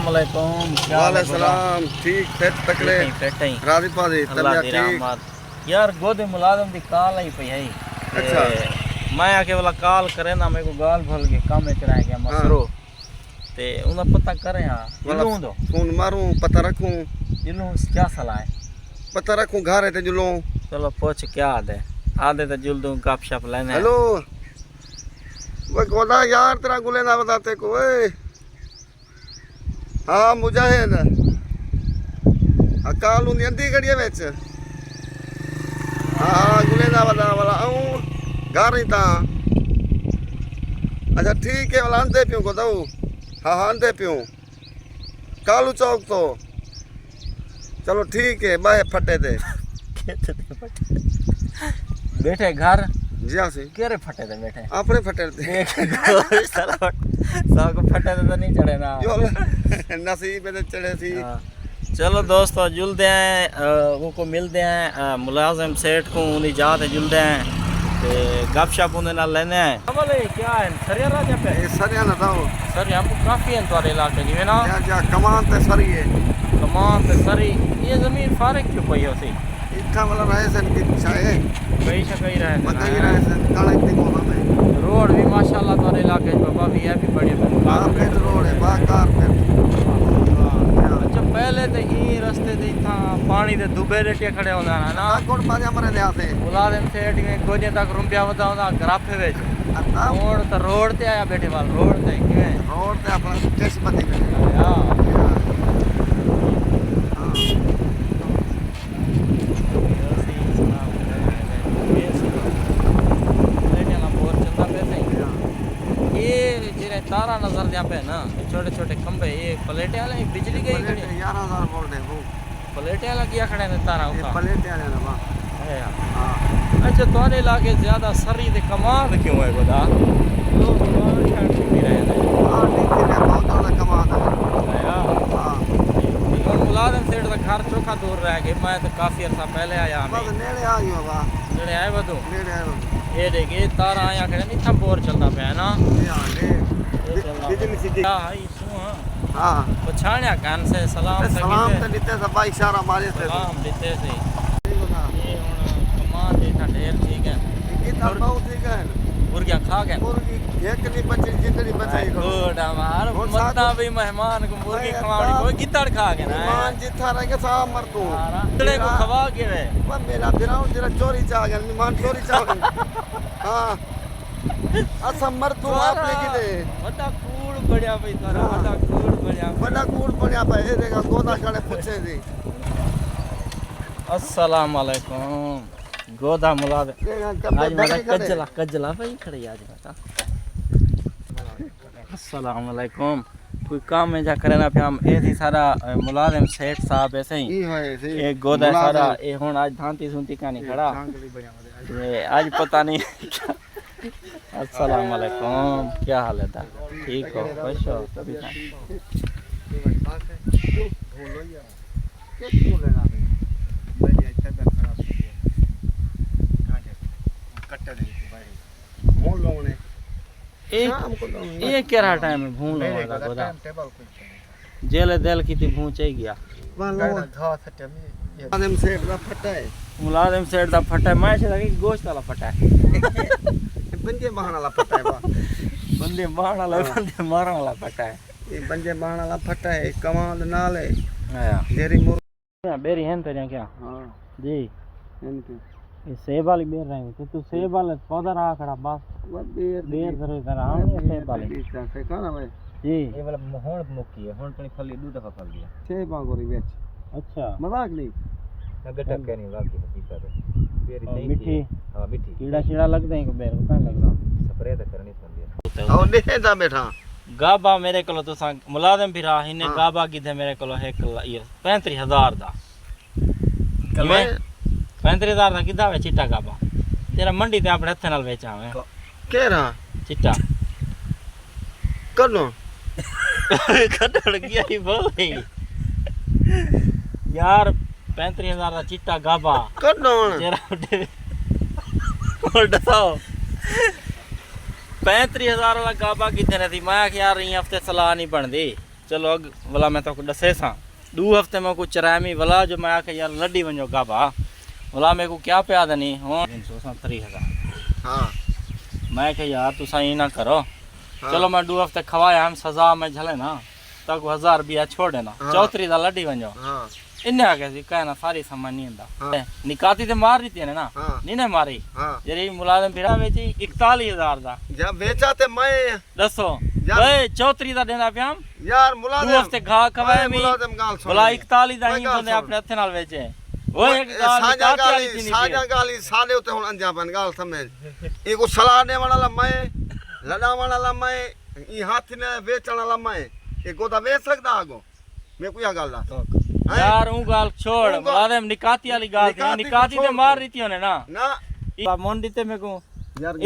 वालेकुम। वालेकुम। ठीक फिट तकले राजी पाजी तबियत ठीक यार गोदे मुलाजम दी कॉल आई पई है। अच्छा मैं आके वाला कॉल करे ना मेरे को गाल भल के काम में कराया गया मसरो ते उन्हें पता करे हां जुलूं दो फोन मारूं पता रखूं जुलूं क्या सलाह है पता रखूं घर है ते जुलूं चलो पूछ क्या आदे तो जुल दूं गपशप लेने। हेलो वो गोदा यार तेरा गुले ना बताते को हाँ मुजाहिद काल उन अंधी घड़िया विच हाँ गुले ना बता वाला आऊं घर ही ता अच्छा ठीक है वाला आंदे पियो को दऊ हाँ हाँ आंदे पियो कालू चौक तो चलो ठीक है बाय फटे दे बैठे घर जी हाँ सी केरे फटे थे बैठे अपने फटे थे सब फटे तो नहीं चढ़े ना नसीब पे चढ़े सी। चलो दोस्तों जुलते हैं वो को मिलते हैं मुलाजिम सेठ को उन्हें जाते जुलते हैं ते गपशप उन्हें ना लेने हैं। बोले क्या है सरिया राजा पे सरिया ना दाओ सर हमको काफी है तुम्हारे इलाके में ना या कमान ते सरी है कमान ते सरी ये जमीन फारिग क्यों पई होती इतना वाला रहे सन की छाए कई से कई रहे बताई रहे सन काले इतने को हमें रोड भी माशाल्लाह तुम्हारे इलाके में बाबा भी है भी बड़े कारपेट रोड है बा कारपेट अच्छा पहले तो ये रास्ते ते था पानी दे दुबे रेटे खड़े होंदा ना कोण पाजे हमरे दे आते मुलाजिम सेठ के गोजे तक रुपया वदा होंदा ग्राफे विच रोड तो रोड ते आया बैठे वाल रोड ते किवें रोड ते अपना टेस्ट बती हां तारा नजर दिया पे ना छोटे छोटे खंबे ये प्लेटें वाले बिजली गई खड़ी 11000 वोल्ट है वो प्लेटें वाला किया खड़े ने तारा ये ऊपर प्लेटें वाले ना है हां अच्छा तुम्हारे इलाके ज्यादा सरी दे कमाल क्यों है बता लोग कमाल छाड़ नहीं रहे हैं हां ठीक है बहुत ज्यादा कमाल है हां और मुलाजिम सेठ का घर चोखा दूर रह गए मैं तो काफी अरसा पहले आया बस नेड़े आ गयो बा नेड़े आए बदो नेड़े आयो ये देखिए तारा आया खड़े नहीं था बोर चलता पे ना हां ले बिजली सी हां पछाणया कान से सलाम तो देते सब भाई इशारा मारे से सलाम देते से ये हुन कमान दे था ढेर ठीक है कितना बहुत ठीक है मुर्गियां खा गए मुर्गी एक नहीं बची जितनी बचाई को गुड हमार मत्ता भी मेहमान को मुर्गी खवानी कोई गिद्दड़ खा गए ना मेहमान जिथा रह के साहब मर तू गिद्दड़े को खवा के वे पर मेरा फिराउन तेरा चोरी चा गया मेहमान चोरी चा हां असम मर तू आपने किदे बड़ा कूड़ बढ़िया भाई तारा बड़ा कूड़ बढ़िया भाई ये देखा गोदा खड़े पूछे दी अस्सलाम वालेकुम गोदा मुलाद आज मेरा कजला भाई खड़े आज बता अस्सलाम वालेकुम कोई काम में जा करे ना पे हम ऐसी सारा मुलाजिम सेठ साहब ऐसे ही एक गोदा सारा ये हुन आज धांती सुनती कहानी खड़ा ये आज पता नहीं अस्सलाम वालेकुम क्या हाल है ठीक हो खुश हो सभी ये क्या टाइम है भूल वाला गोदा जेल दिल की थी भूंचे गया मुलाजिम सेठ दा फटा है मुलाजिम सेठ दा फटा है मैं से लगी गोश्त वाला फटा है बंदे मारन वाला फटा है बंदे मारन वाला बंदे मारन वाला फटा है ये बंदे मारन वाला फटा है कमाल नाल है हां तेरी मुर्गी बेरी हैं तेरे क्या हां जी इनके ये सेब वाली बेर रही तो तू सेब वाला पौधा रहा खड़ा बस बेर जरूर तरह हम सेब वाली से खाना भाई जी ये वाला मोहन मुक्की है हुन पनी फली दो दफा फल गया सेब आगोरी बेच अच्छा मजाक नहीं अगर टक्के नहीं वाकी हकीकत है बेरी नहीं मीठी हां मीठी कीड़ा कीड़ा लगदे हैं को बेर को कहां लगदा स्प्रे तो करनी पड़दी है और देदा बैठा गाबा मेरे को तुसा मुलाजिम भी रहा इने गाबा किथे मेरे को एक ये 35000 दा मैं 35000 दा किदा वे चिट्टा गाबा तेरा मंडी ते अपने हथे नाल बेचा मैं केरा चिट्टा कनो कटड़ गया ही बोल यार 35000 दा चिट्टा गाबा कनो तेरा और दसाओ 35000 वाला गाबा किथे ने थी मैं यार ये हफ्ते सलाह नहीं बनदी चलो अग भला मैं तो दसे सा 2 हफ्ते में को चरामी भला जो मैं आके यार लड्डी वञो गाबा भला मेरे को क्या प्या दनी हो 330,000 हाँ मैं कह यार तुसा ये ना करो हाँ। चलो मैं 2 हफ्ते खवाया हम सजा में झले ना तक 1000 रुपया छोड़ देना हाँ। 34 दा लड्डी वञो हाँ इन्हें आगे सी कहना सारी सामान नहीं हाँ। आंदा निकाती ते मार दी थी ना हाँ। नहीं ने मारी हाँ जरी मुलाजम फिरा वेची 41,000 दा जब बेचा ते मैं दसो यार- बे 34 दा देना पिया हम यार 2 मुलाजिम हफ्ते घा खवाए मी मुलाजिम गाल सुन भला 41 दा मैं ही गाल बंदे सुन। अपने हथे नाल वेचे वो एक गाल साजा निकाती वाली गाली थी साजा गाली साले उते हुन अंजा बन गाल समझ एको सलाह दे वाला मैं लड़ा वाला मैं ई हाथ ने बेचण वाला मैं एको दा बेच सकदा आगो मैं कोई गाल दा हैं? यार ऊ गाल छोड़ ऊ गाल- मुलाजम निकाती वाली गाल थी निकाती को निकाती ते छोड़ मार तू। दी थी ना ना मोंडी ते मेरे को यार